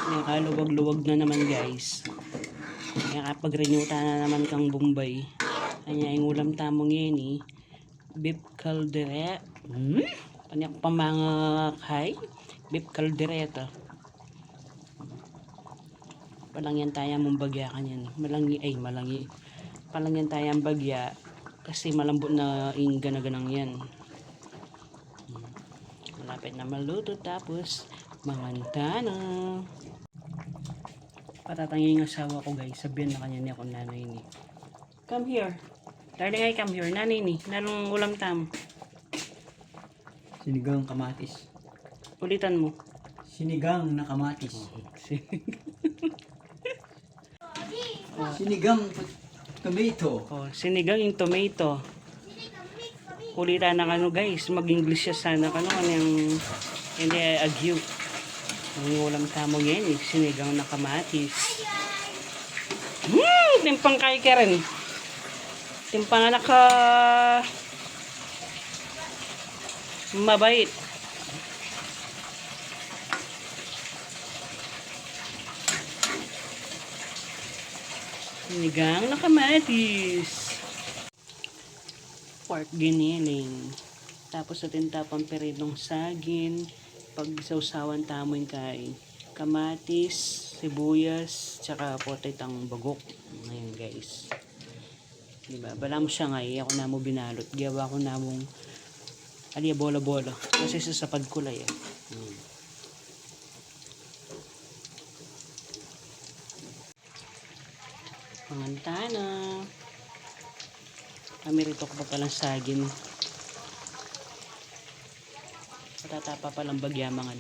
Nakaluwag-luwag na naman guys. Nakapag-renyuta na naman kang Bombay. Kanya yung ulam tamong yan eh. Beef caldereta. Panyak pa mga kay. Beef caldereta. Palangyan tayo mong bagya kanyan. Malangi. Palangyan tayo ang bagya. Kasi malambot na yung ganaganang yan. Malapit na maluto tapos manganta na. Patatangin yung asawa ko guys. Sabihan na kanya niya kung nanay ni. Come here. Darling ay come here. Nanay ni. Nanong ulam tam. Sinigang kamatis. Ulitan mo. Sinigang na kamatis. Oh. Sinigang tomato. Oh, sinigang yung tomato. Ulitan ng ano guys. Mag-English siya sana. Ano yung hindi agyo. Ang ulam tamo yan eh. Sinigang na kamatis. Timpang kay Karen. Timpang anak ka mabait. Sinigang na kamatis. Pork giniling. Tapos natin tapang peridong saging. Pag sausawan tamo yung kay kamatis, sibuyas, tsaka potitang bagok. Ngayon guys. Diba? Bala mo siya ngayon. Ako na mo binalot. Gawa ko na mong aliya bola-bola. Kasi sasapad kulay eh. Pangantana. Kami rito ko pa palang saging. Patatapa palang bagyamangan.